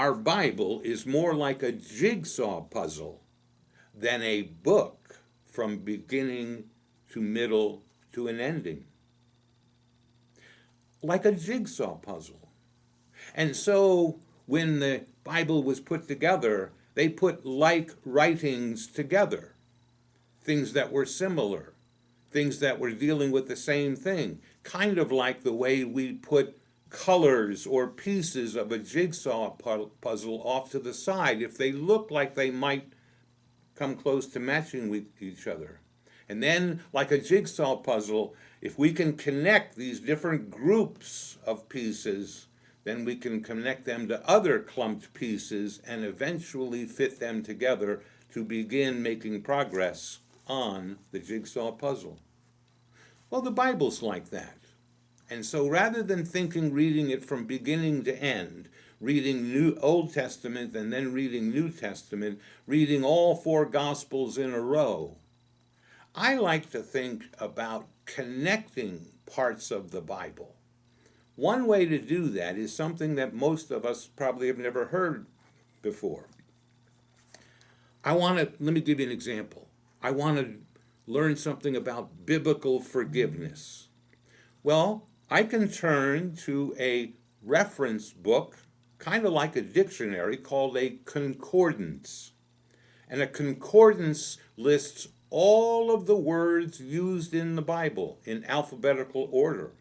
our Bible is more like a jigsaw puzzle than a book from beginning to middle to an ending. Like a jigsaw puzzle. And so when the Bible was put together, they put like writings together, things that were similar, things that were dealing with the same thing, kind of like the way we put colors or pieces of a jigsaw puzzle off to the side if they look like they might come close to matching with each other. And then, like a jigsaw puzzle, if we can connect these different groups of pieces, then we can connect them to other clumped pieces and eventually fit them together to begin making progress on the jigsaw puzzle. Well, the Bible's like that. And so rather than reading it from beginning to end, reading New Old Testament and then reading New Testament, reading all four Gospels in a row, I like to think about connecting parts of the Bible. One way to do that is something that most of us probably have never heard before. Let me give you an example. I want to learn something about biblical forgiveness. Well, I can turn to a reference book, kind of like a dictionary, called a concordance. And a concordance lists all of the words used in the Bible in alphabetical order.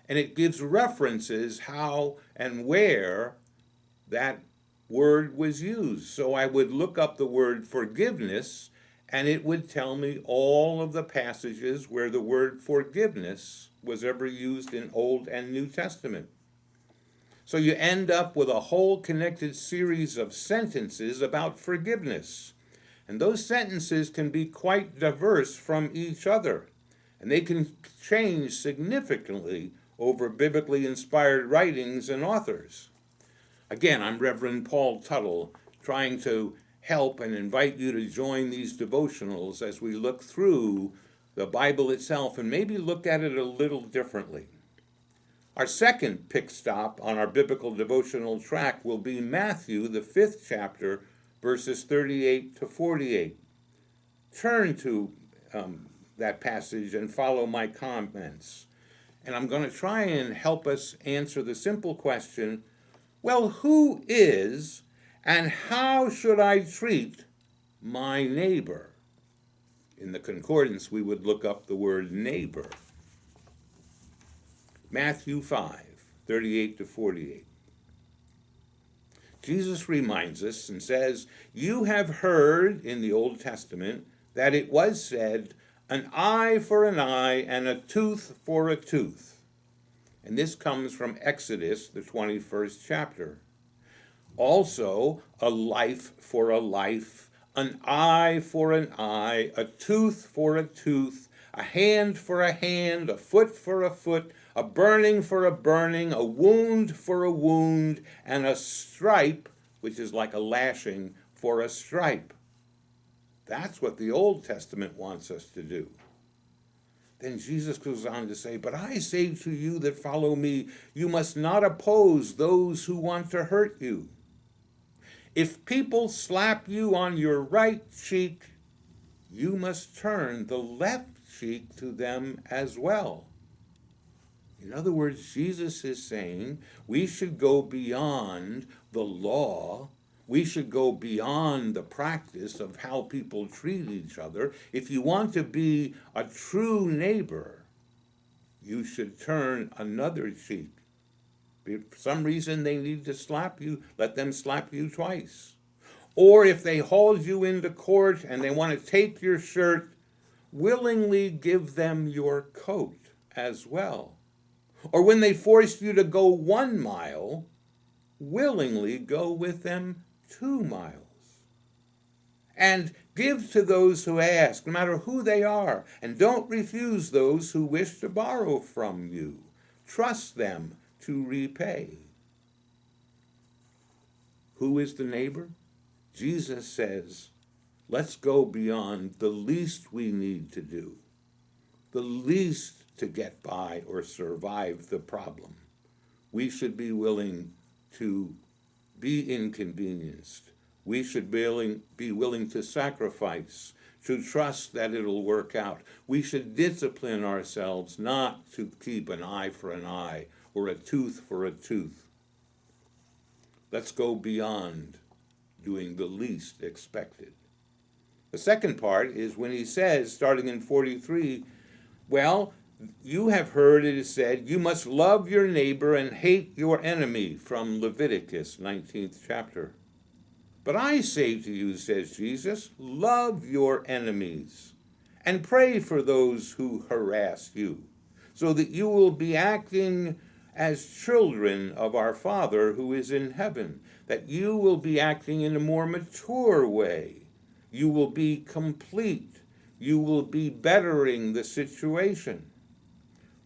And it gives references how and where that word was used. So I would look up the word forgiveness, and it would tell me all of the passages where the word forgiveness was ever used in Old and New Testament. So you end up with a whole connected series of sentences about forgiveness. And those sentences can be quite diverse from each other. And they can change significantly over biblically inspired writings and authors. Again, I'm Reverend Paul Tuttle, trying to help and invite you to join these devotionals as we look through the Bible itself and maybe look at it a little differently. Our second pick stop on our biblical devotional track will be Matthew, the 5th chapter, verses 38 to 48. Turn to that passage and follow my comments. And I'm going to try and help us answer the simple question, well, who is and how should I treat my neighbor? In the concordance, we would look up the word neighbor. Matthew 5, 38 to 48. Jesus reminds us and says, you have heard in the Old Testament that it was said, an eye for an eye and a tooth for a tooth. And this comes from Exodus, the 21st chapter. Also, a life for a life, an eye for an eye, a tooth for a tooth, a hand for a hand, a foot for a foot, a burning for a burning, a wound for a wound, and a stripe, which is like a lashing, for a stripe. That's what the Old Testament wants us to do. Then Jesus goes on to say, but I say to you that follow me, you must not oppose those who want to hurt you. If people slap you on your right cheek, you must turn the left cheek to them as well. In other words, Jesus is saying we should go beyond the law. We should go beyond the practice of how people treat each other. If you want to be a true neighbor, you should turn another cheek. If for some reason they need to slap you, let them slap you twice. Or if they haul you into court and they want to take your shirt, willingly give them your coat as well. Or when they force you to go 1 mile, willingly go with them 2 miles. And give to those who ask, no matter who they are, and don't refuse those who wish to borrow from you. Trust them to repay. Who is the neighbor? Jesus says, let's go beyond the least we need to do, the least to get by or survive the problem. We should be willing to be inconvenienced. We should be willing to sacrifice, to trust that it'll work out. We should discipline ourselves not to keep an eye for an eye or a tooth for a tooth. Let's go beyond doing the least expected. The second part is when he says, starting in 43, well, you have heard it is said, you must love your neighbor and hate your enemy, from Leviticus 19th chapter. But I say to you, says Jesus, love your enemies and pray for those who harass you, so that you will be acting as children of our Father who is in heaven, that you will be acting in a more mature way. You will be complete. You will be bettering the situation.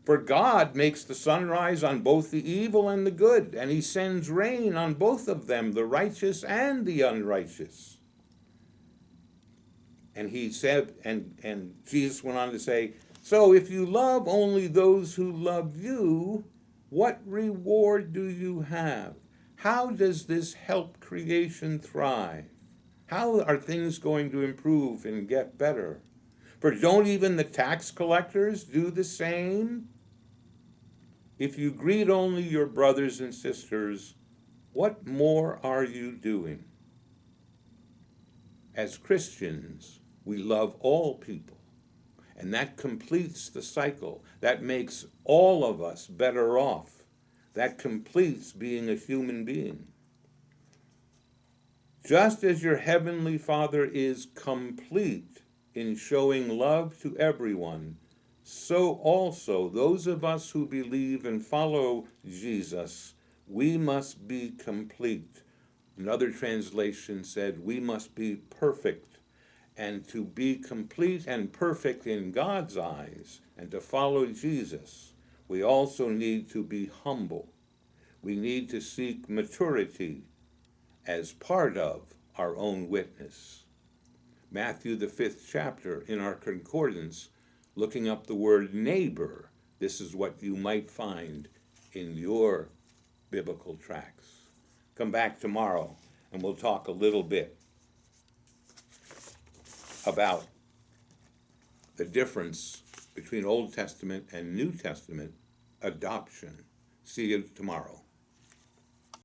For God makes the sun rise on both the evil and the good, and he sends rain on both of them, the righteous and the unrighteous. And he said, and Jesus went on to say, so if you love only those who love you, what reward do you have? How does this help creation thrive? How are things going to improve and get better? For don't even the tax collectors do the same? If you greet only your brothers and sisters, what more are you doing? As Christians, we love all people, and that completes the cycle. That makes all of us better off. That completes being a human being. Just as your heavenly Father is complete in showing love to everyone, so also those of us who believe and follow Jesus, we must be complete. Another translation said, we must be perfect. And to be complete and perfect in God's eyes and to follow Jesus, we also need to be humble. We need to seek maturity as part of our own witness. Matthew, the 5th chapter, in our concordance, looking up the word neighbor, this is what you might find in your biblical tracts. Come back tomorrow and we'll talk a little bit about the difference between Old Testament and New Testament adoption. See you tomorrow.